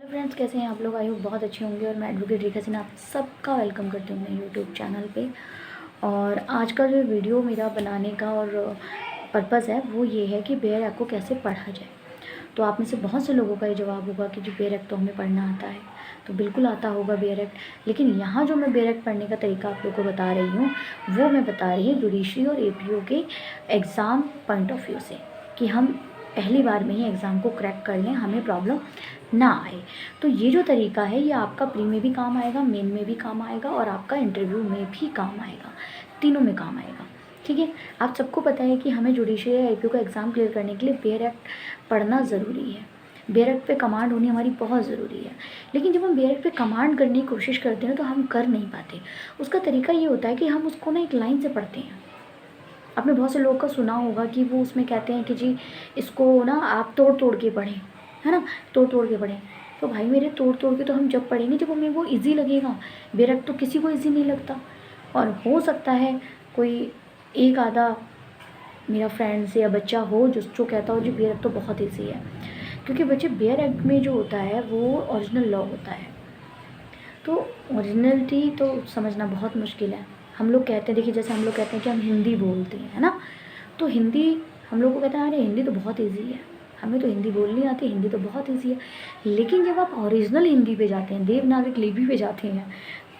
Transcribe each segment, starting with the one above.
Friends, कैसे हैं आप लोग? आई होप बहुत अच्छे होंगे। और मैं एडवोकेट रेखा सिन्हा आप सबका वेलकम करती हूँ अपने यूट्यूब चैनल पे। और आज का जो वीडियो मेरा बनाने का और पर्पज़ है वो ये है कि बेयर एक्ट को कैसे पढ़ा जाए। तो आप में से बहुत से लोगों का ये जवाब होगा कि जो बेयर एक्ट तो हमें पढ़ना आता है, तो बिल्कुल आता होगा बेयर एक्ट। लेकिन यहाँ जो मैं बेयर एक्ट पढ़ने का तरीका आप लोगों को बता रही हूँ वो मैं बता रही हूँ जुडिशरी और एपीओ के एग्ज़ाम पॉइंट ऑफ व्यू से, कि हम पहली बार में ही एग्ज़ाम को क्रैक कर लें, हमें प्रॉब्लम ना आए। तो ये जो तरीका है ये आपका प्री में भी काम आएगा, मेन में भी काम आएगा और आपका इंटरव्यू में भी काम आएगा, तीनों में काम आएगा। ठीक है, आप सबको पता है कि हमें जुडिशरी या एपीओ का एग्ज़ाम क्लियर करने के लिए बेयर एक्ट पढ़ना ज़रूरी है। बेयर एक्ट पे कमांड होनी हमारी बहुत ज़रूरी है। लेकिन जब हम बेयर एक्ट पे कमांड करने की कोशिश करते हैं तो हम कर नहीं पाते। उसका तरीका ये होता है कि हम उसको ना एक लाइन से पढ़ते हैं। आपने बहुत से लोगों का सुना होगा कि वो उसमें कहते हैं कि जी इसको ना आप तोड़ तोड़ के पढ़ें, है ना, तोड़ तोड़ के पढ़ें। तो भाई मेरे, तोड़ तोड़ के तो हम जब पढ़ेंगे जब हमें वो इजी लगेगा। बेयर एक्ट तो किसी को इजी नहीं लगता। और हो सकता है कोई एक आधा मेरा फ्रेंड्स या बच्चा हो जो कहता हो जी बेयर एक्ट तो बहुत ईजी है। क्योंकि बच्चे बेयर एक्ट में जो होता है वो ओरिजिनल लॉ होता है, तो ओरिजिनलिटी तो समझना बहुत मुश्किल है। हम लोग कहते हैं, देखिए जैसे हम लोग कहते हैं कि हम हिंदी बोलते हैं, है ना, तो हिंदी हम लोग को कहते हैं अरे हिंदी तो बहुत ईजी है, हमें तो हिंदी बोलनी आती है, हिंदी तो बहुत ईजी है। लेकिन जब आप ओरिजिनल हिंदी पे जाते हैं, देवनागरी लिपि पे जाते हैं,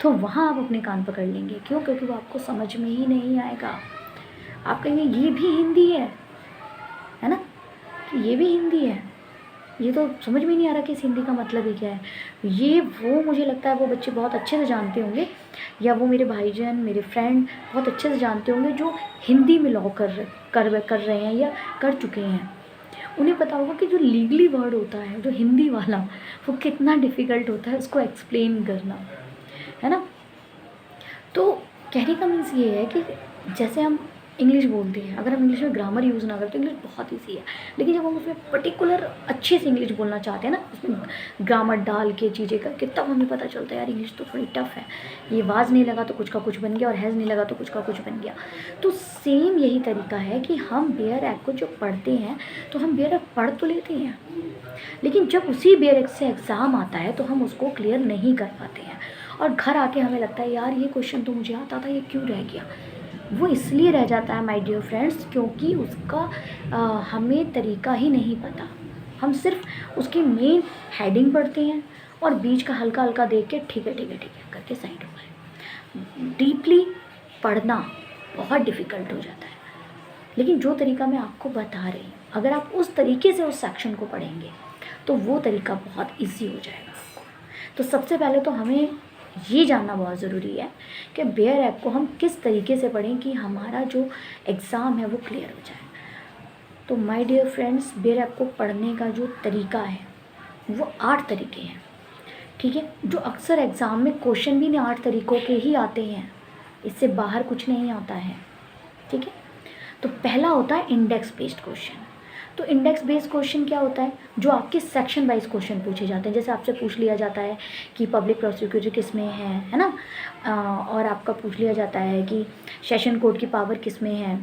तो वहाँ आप अपने कान पकड़ लेंगे। क्यों? क्योंकि वो आपको समझ में ही नहीं आएगा। आप कहेंगे ये भी हिंदी है ना, कि ये भी हिंदी है, ये तो समझ में नहीं आ रहा कि इस हिंदी का मतलब ही क्या है। ये वो मुझे लगता है वो बच्चे बहुत अच्छे से जानते होंगे, या वो मेरे भाईजान मेरे फ्रेंड बहुत अच्छे से जानते होंगे जो हिंदी में लॉ कर रहे हैं या कर चुके हैं। उन्हें पता होगा कि जो लीगली वर्ड होता है जो हिंदी वाला, वो कितना डिफ़िकल्ट होता है उसको एक्सप्लेन करना, है ना। तो कहने का मीन्स ये है कि जैसे हम इंग्लिश बोलते हैं, अगर हम इंग्लिश में ग्रामर यूज़ ना करें तो इंग्लिश बहुत ईजी है। लेकिन जब हम उसमें पर्टिकुलर अच्छे से इंग्लिश बोलना चाहते हैं ना, उसमें ग्रामर डाल के चीज़ें करके, तब हमें पता चलता है यार इंग्लिश तो थोड़ी टफ है। ये वाज नहीं लगा तो कुछ का कुछ बन गया, और हैज़ नहीं लगा तो कुछ का कुछ बन गया। तो सेम यही तरीका है कि हम बेयर एक्ट को जो पढ़ते हैं, तो हम बेयर एक्ट पढ़ तो लेते हैं, लेकिन जब उसी बेयर एक्ट से एग्ज़ाम आता है तो हम उसको क्लियर नहीं कर पाते हैं। और घर आके हमें लगता है यार ये क्वेश्चन तो मुझे आता था, ये क्यों रह गया। वो इसलिए रह जाता है माय डियर फ्रेंड्स, क्योंकि उसका हमें तरीका ही नहीं पता। हम सिर्फ उसकी मेन हेडिंग पढ़ते हैं और बीच का हल्का हल्का देख के ठीक है ठीक है ठीक है करके साइड हो गए। डीपली पढ़ना बहुत डिफ़िकल्ट हो जाता है। लेकिन जो तरीका मैं आपको बता रही हूँ, अगर आप उस तरीके से उस सेक्शन को पढ़ेंगे तो वो तरीका बहुत ईजी हो जाएगा आपको। तो सबसे पहले तो हमें ये जानना बहुत ज़रूरी है कि बेयर एक्ट को हम किस तरीके से पढ़ें कि हमारा जो एग्ज़ाम है वो क्लियर हो जाए। तो my dear friends, bare act को पढ़ने का जो तरीका है वो 8 तरीके हैं। ठीक है, जो अक्सर एग्ज़ाम में क्वेश्चन भी 8 तरीक़ों के ही आते हैं, इससे बाहर कुछ नहीं आता है। ठीक है, तो पहला होता है इंडेक्स बेस्ड क्वेश्चन। तो इंडेक्स बेस्ड क्वेश्चन क्या होता है? जो आपके सेक्शन वाइज क्वेश्चन पूछे जाते हैं। जैसे आपसे पूछ लिया जाता है कि पब्लिक प्रोसिक्यूटर किस में है ना, और आपका पूछ लिया जाता है कि सेशन कोर्ट की पावर किस में है,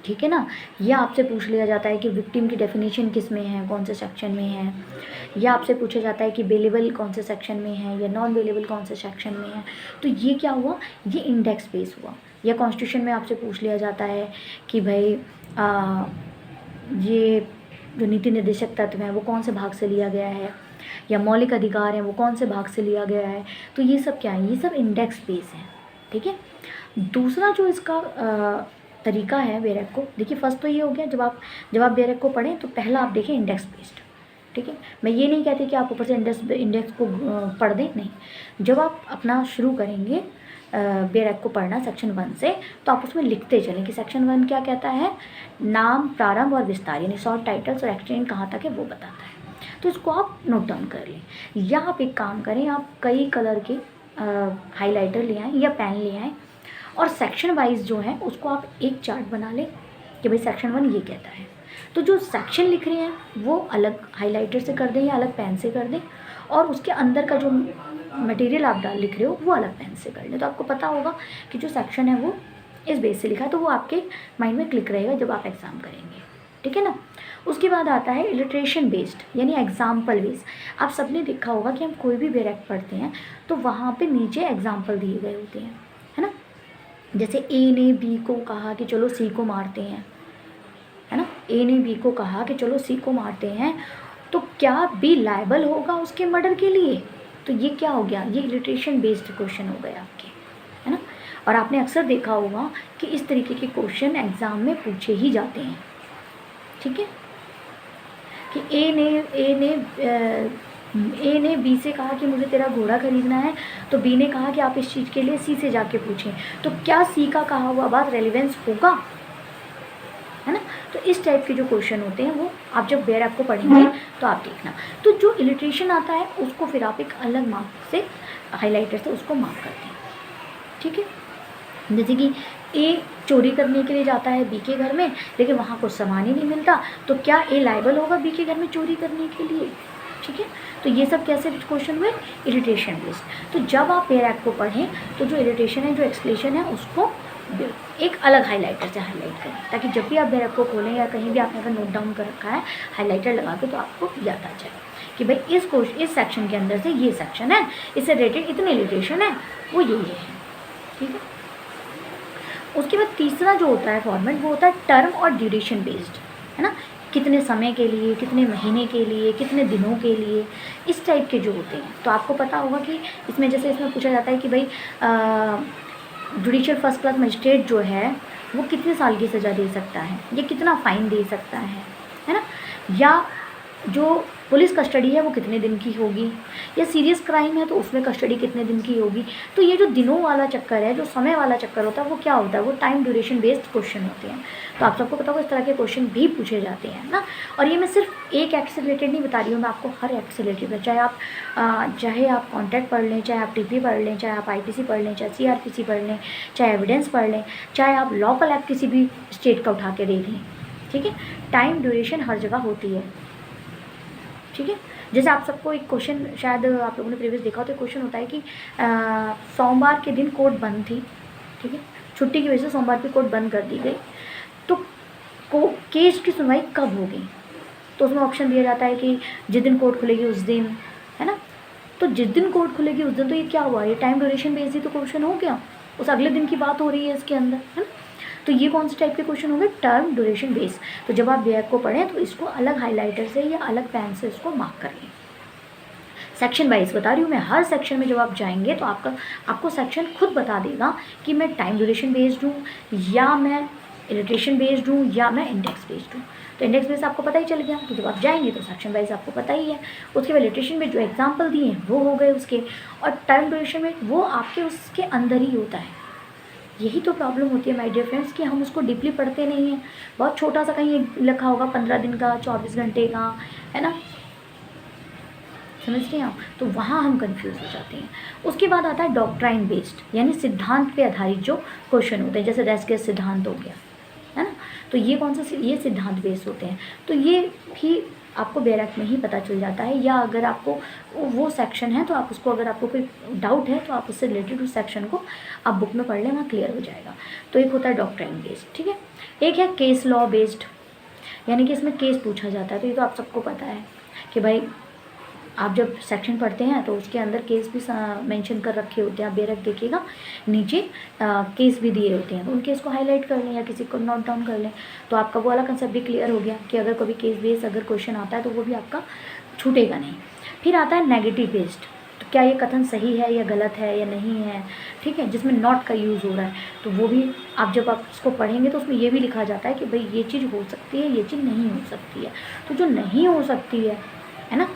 ठीक है ना। या आपसे पूछ लिया जाता है कि विक्टिम की डेफिनेशन किस में है, कौन से सेक्शन में है। या आपसे पूछा जाता है कि बेलेबल कौन से सेक्शन में है या नॉन बेलेबल कौन से सेक्शन में है। तो ये क्या हुआ? ये इंडेक्स बेस हुआ। या कॉन्स्टिट्यूशन में आपसे पूछ लिया जाता है कि भाई ये जो नीति निर्देशक तत्व हैं वो कौन से भाग से लिया गया है, या मौलिक अधिकार हैं वो कौन से भाग से लिया गया है। तो ये सब क्या है? ये सब इंडेक्स बेस है। ठीक है, दूसरा जो इसका तरीका है बेयर एक्ट को, देखिए फर्स्ट तो ये हो गया, जब आप बेयर एक्ट को पढ़ें तो पहला आप देखें इंडेक्स बेस्ड। ठीक है, मैं ये नहीं कहती कि आप ऊपर से इंडेक्स को पढ़ दें, नहीं। जब आप अपना शुरू करेंगे बेयर एक्ट को पढ़ना सेक्शन 1 से, तो आप उसमें लिखते चलें कि सेक्शन 1 क्या कहता है। नाम, प्रारंभ और विस्तार, यानी शॉर्ट टाइटल्स और एक्सटेंड कहाँ तक है वो बताता है। तो इसको आप नोट डाउन कर लें। या आप एक काम करें, आप कई कलर के हाईलाइटर ले आएँ या पेन ले आएँ, और सेक्शन वाइज जो है उसको आप एक चार्ट बना लें कि भाई सेक्शन 1 ये कहता है। तो जो सेक्शन लिख रहे हैं वो अलग हाईलाइटर से कर दें या अलग पेन से कर दें, और उसके अंदर का जो मटेरियल आप लिख रहे हो वो अलग पेन से कर लें। तो आपको पता होगा कि जो सेक्शन है वो इस बेस से लिखा है, तो वो आपके माइंड में क्लिक रहेगा जब आप एग्ज़ाम करेंगे। ठीक है ना। उसके बाद आता है इलिट्रेशन बेस्ड यानी एग्जाम्पल बेस्ड। आप सबने देखा होगा कि हम कोई भी बेरेक्ट पढ़ते हैं तो वहाँ पे नीचे एग्जाम्पल दिए गए होते हैं, है ना। जैसे ए ने बी को कहा कि चलो सी को मारते हैं, है ना। ए ने बी को कहा कि चलो सी को मारते हैं, तो क्या बी लायबल होगा उसके मर्डर के लिए? तो ये क्या हो गया, ये इलिट्रेशन बेस्ड क्वेश्चन हो गए आपके, है ना। और आपने अक्सर देखा होगा कि इस तरीके के क्वेश्चन एग्ज़ाम में पूछे ही जाते हैं, ठीक है। कि ए ने बी से कहा कि मुझे तेरा घोड़ा खरीदना है, तो बी ने कहा कि आप इस चीज़ के लिए सी से जाके पूछें, तो क्या सी का कहा हुआ बात रेलिवेंस होगा, है ना। तो इस टाइप के जो क्वेश्चन होते हैं वो आप जब बेयर ऐप को पढ़ेंगे तो आप देखना। तो जो इलिट्रेशन आता है उसको फिर आप एक अलग मार्क से, हाईलाइटर से उसको मार्क करते हैं, ठीक है। जैसे कि ए चोरी करने के लिए जाता है बी के घर में, लेकिन वहाँ कुछ सामान ही नहीं मिलता, तो क्या ए लायबल होगा बी के घर में चोरी करने के लिए, ठीक है। तो ये सब कैसे क्वेश्चन हुए, इरिटेशन बेस्ड। तो जब आप पेयर एक्ट को पढ़ें तो जो इरिटेशन है, जो एक्सप्लेनेशन है, उसको एक अलग हाईलाइटर से हाईलाइट करें, ताकि जब भी आप पेयर एक्ट को खोलें या कहीं भी आपने अगर नोट डाउन कर रखा है हाईलाइटर लगा के, तो आपको याद आ जाए कि भाई इस सेक्शन के अंदर से ये सेक्शन है, इससे रिलेटेड इतने इरिटेशन है, वो ये है, ठीक है। उसके बाद तीसरा जो होता है फॉर्मेट, वो होता है टर्म और ड्यूरेशन बेस्ड, है ना। कितने समय के लिए, कितने महीने के लिए, कितने दिनों के लिए, इस टाइप के जो होते हैं। तो आपको पता होगा कि इसमें जैसे इसमें पूछा जाता है कि भाई जुडिशियल फर्स्ट क्लास मजिस्ट्रेट जो है वो कितने साल की सज़ा दे सकता है, ये कितना फ़ाइन दे सकता है ना। या जो पुलिस कस्टडी है वो कितने दिन की होगी, या सीरियस क्राइम है तो उसमें कस्टडी कितने दिन की होगी। तो ये जो दिनों वाला चक्कर है, जो समय वाला चक्कर होता है, वो क्या होता है, वो टाइम ड्यूरेशन बेस्ड क्वेश्चन होते हैं। तो आप सबको पता होगा इस तरह के क्वेश्चन भी पूछे जाते हैं ना। और ये मैं सिर्फ एक एक्ट से रिलेटेड नहीं बता रही हूँ, मैं आपको हर एक्ट से रिलेटेड है। चाहे आप कॉन्ट्रैक्ट पढ़ लें, चाहे आप टीपी पढ़ लें, चाहे आप IPC पढ़ लें, चाहे CRPC पढ़ लें, चाहे एविडेंस पढ़ लें, चाहे आप लॉकल एक्ट किसी भी स्टेट का उठा के देख लें, ठीक है। टाइम ड्यूरेशन हर जगह होती है, ठीक है। जैसे आप सबको एक क्वेश्चन, शायद आप लोगों ने प्रीवियस देखा हो, तो क्वेश्चन होता है कि सोमवार के दिन कोर्ट बंद थी, ठीक है, छुट्टी की वजह से सोमवार की कोर्ट बंद कर दी गई, तो केस की सुनवाई कब होगी। तो उसमें ऑप्शन दिया जाता है कि जिस दिन कोर्ट खुलेगी उस दिन, है ना। तो जिस दिन कोर्ट खुलेगी उस दिन, तो ये क्या हुआ, ये टाइम ड्यूरेशन बेस्ड ही तो क्वेश्चन हो गया, उस अगले दिन की बात हो रही है इसके अंदर, है ना। तो ये कौन से टाइप के क्वेश्चन होंगे, टर्म ड्यूरेशन बेस। तो जब आप बेयर को पढ़ें तो इसको अलग हाईलाइटर से या अलग पेन से इसको मार्क कर लें। सेक्शन वाइज बता रही हूँ मैं, हर सेक्शन में जब आप जाएंगे तो आपको सेक्शन खुद बता देगा कि मैं टाइम ड्यूरेशन बेस्ड हूँ, या मैं इलिट्रेशन बेस्ड हूँ, या मैं इंडेक्स बेस्ड हूँ। तो इंडेक्स बेस्ड आपको पता ही चल गया, तो जब आप जाएंगे तो सेक्शन वाइज आपको पता ही है। उसके बाद इलिट्रेशन में जो एग्जाम्पल दिए हैं वो हो गए उसके, और टाइम ड्यूरेशन में वो आपके उसके अंदर ही होता है। यही तो प्रॉब्लम होती है माय डियर फ्रेंड्स कि हम उसको डीपली पढ़ते नहीं हैं। बहुत छोटा सा कहीं लिखा होगा 15 दिन का, 24 घंटे का, है ना, समझ रहे हैं आप। तो वहाँ हम कंफ्यूज हो जाते हैं। उसके बाद आता है डॉक्ट्राइन बेस्ड, यानी सिद्धांत पे आधारित जो क्वेश्चन होते हैं, जैसे रेस्केस सिद्धांत हो गया, है ना। तो ये कौन सा, ये सिद्धांत बेस्ड होते हैं। तो ये भी आपको बेयर एक्ट में ही पता चल जाता है, या अगर आपको वो सेक्शन है तो आप उसको, अगर आपको कोई डाउट है तो आप उससे रिलेटेड उस सेक्शन को आप बुक में पढ़ लें, वहाँ क्लियर हो जाएगा। तो एक होता है डॉक्ट्राइन बेस्ड, ठीक है। एक है केस लॉ बेस्ड, यानी कि इसमें केस पूछा जाता है। तो ये तो आप सबको पता है कि भाई आप जब सेक्शन पढ़ते हैं तो उसके अंदर केस भी मेंशन कर रखे होते हैं। आप बेयर एक्ट देखिएगा, नीचे केस भी दिए होते हैं, तो उन केस को हाईलाइट कर लें या किसी को नोट डाउन कर लें, तो आपका वो वाला कंसेप्ट भी क्लियर हो गया कि अगर कभी केस बेस्ड अगर क्वेश्चन आता है तो वो भी आपका छूटेगा नहीं। फिर आता है नेगेटिव बेस्ड, तो क्या ये कथन सही है या गलत है या नहीं है, ठीक है, जिसमें नॉट का यूज़ हो रहा है, तो वो भी आप जब आप उसको पढ़ेंगे तो उसमें ये भी लिखा जाता है कि भाई ये चीज़ हो सकती है, ये चीज़ नहीं हो सकती है। तो जो नहीं हो सकती है ना,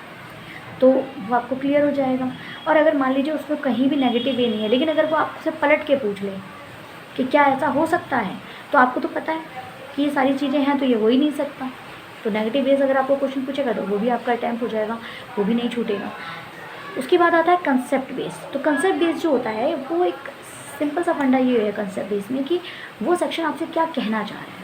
तो वो आपको क्लियर हो जाएगा। और अगर मान लीजिए उसमें कहीं भी नेगेटिव वे नहीं है, लेकिन अगर वो आपसे पलट के पूछ ले कि क्या ऐसा हो सकता है, तो आपको तो पता है कि ये सारी चीज़ें हैं तो ये हो ही नहीं सकता। तो नेगेटिव वेज अगर आपको क्वेश्चन पूछेगा तो वो भी आपका अटैम्प्ट हो जाएगा, वो भी नहीं छूटेगा। उसके बाद आता है कंसेप्ट बेस। तो कंसेप्ट बेस जो होता है वो एक सिंपल सा फंडा ये है कंसेप्ट बेस में कि वो सेक्शन आपसे क्या कहना चाह रहा है,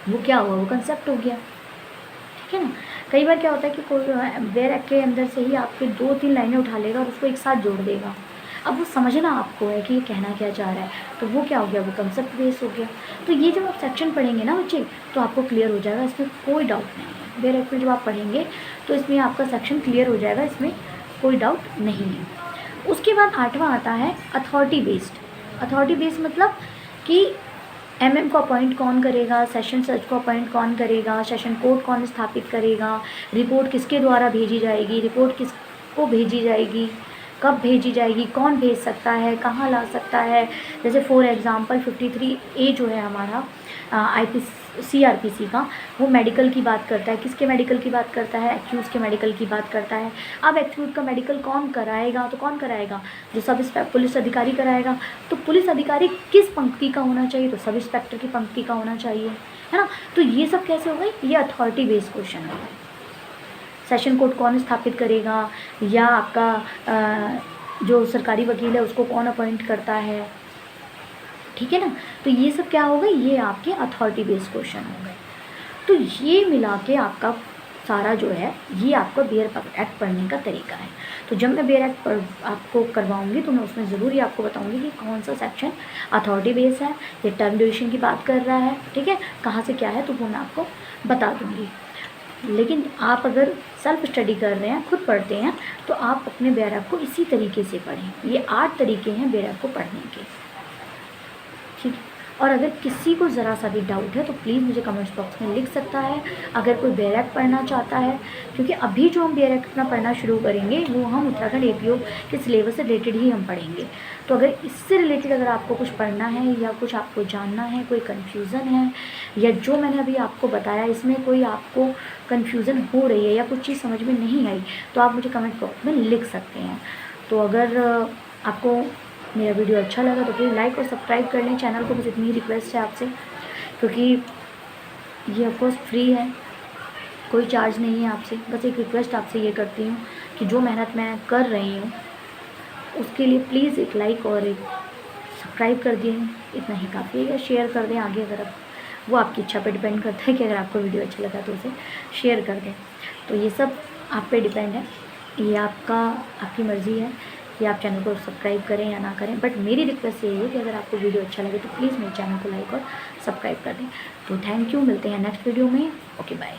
वो क्या हुआ, वो कंसेप्ट हो गया, ठीक है ना। कई बार क्या होता है कि कोई बेयर एक्ट के अंदर से ही आपके 2-3 लाइनें उठा लेगा और उसको एक साथ जोड़ देगा। अब वो समझना आपको है कि ये कहना क्या चाह रहा है, तो वो क्या हो गया, वो कंसेप्ट बेस हो गया। तो ये जब आप सेक्शन पढ़ेंगे ना बच्चे, तो आपको क्लियर हो जाएगा, इसमें कोई डाउट नहीं है। बेयर एक्ट में जब आप पढ़ेंगे तो इसमें आपका सेक्शन क्लियर हो जाएगा, इसमें कोई डाउट नहीं है। उसके बाद 8वां आता है अथॉरिटी बेस्ड। अथॉरिटी बेस्ड मतलब कि एमएम को अपॉइंट कौन करेगा, सेशन जज को अपॉइंट कौन करेगा, सेशन कोर्ट कौन स्थापित करेगा, रिपोर्ट किसके द्वारा भेजी जाएगी, रिपोर्ट किसको भेजी जाएगी, कब भेजी जाएगी, कौन भेज सकता है, कहाँ ला सकता है। जैसे फॉर एग्ज़ाम्पल 53A जो है हमारा CRPC का, वो मेडिकल की बात करता है। किसके मेडिकल की बात करता है, एक्यूज़ के मेडिकल की बात करता है। अब एक्यूज़ का मेडिकल कौन कराएगा, तो कौन कराएगा, जो सब पुलिस अधिकारी कराएगा। तो पुलिस अधिकारी किस पंक्ति का होना चाहिए, तो सब इंस्पेक्टर की पंक्ति का होना चाहिए, है ना। तो ये सब कैसे हो गए, ये अथॉरिटी बेस्ड क्वेश्चन है। सेशन कोर्ट कौन स्थापित करेगा, या आपका जो सरकारी वकील है उसको कौन अपॉइंट करता है, ठीक है ना। तो ये सब क्या हो गए, ये आपके अथॉरिटी बेस्ड क्वेश्चन हो गए। तो ये मिला के आपका सारा जो है, ये आपका बेयर एक्ट पढ़ने का तरीका है। तो जब मैं बेयर एक्ट आपको करवाऊंगी तो मैं उसमें ज़रूर ही आपको बताऊंगी कि कौन सा सेक्शन अथॉरिटी बेस है, ये टर्म ड्यूरेशन की बात कर रहा है, ठीक है, कहाँ से क्या है, तो वो मैं आपको बता दूँगी। लेकिन आप अगर सेल्फ स्टडी कर रहे हैं, खुद पढ़ते हैं, तो आप अपने बेयर एक्ट को इसी तरीके से पढ़ें। ये 8 तरीके हैं बेयर एक्ट को पढ़ने के, ठीक है। और अगर किसी को ज़रा सा भी डाउट है तो प्लीज़ मुझे कमेंट्स बॉक्स में लिख सकता है। अगर कोई बेयर एक्ट पढ़ना चाहता है, क्योंकि अभी जो हम बेयर एक्ट अपना पढ़ना शुरू करेंगे वो हम उत्तराखंड APO के सिलेबस से रिलेटेड ही हम पढ़ेंगे। तो अगर इससे रिलेटेड अगर आपको कुछ पढ़ना है या कुछ आपको जानना है, कोई कन्फ्यूज़न है, या जो मैंने अभी आपको बताया इसमें कोई आपको कन्फ्यूज़न हो रही है या कुछ चीज़ समझ में नहीं आई, तो आप मुझे कमेंट बॉक्स में लिख सकते हैं। तो अगर आपको मेरा वीडियो अच्छा लगा तो प्लीज़ लाइक और सब्सक्राइब कर लें चैनल को। बस इतनी रिक्वेस्ट है आपसे, क्योंकि ये ऑफकोर्स फ्री है, कोई चार्ज नहीं है आपसे। बस एक रिक्वेस्ट आपसे ये करती हूँ कि जो मेहनत मैं कर रही हूँ उसके लिए प्लीज़ एक लाइक और एक सब्सक्राइब कर दें, इतना ही काफ़ी है। शेयर कर दें आगे, अगर वो आपकी इच्छा पे डिपेंड करता है कि अगर आपको वीडियो अच्छा लगा तो उसे शेयर कर दें। तो ये सब आप पे डिपेंड है, ये आपकी मर्ज़ी है कि आप चैनल को सब्सक्राइब करें या ना करें। बट मेरी रिक्वेस्ट यही है कि अगर आपको वीडियो अच्छा लगे तो प्लीज़ मेरे चैनल को लाइक और सब्सक्राइब कर दें। तो थैंक यू, मिलते हैं नेक्स्ट वीडियो में। Okay bye.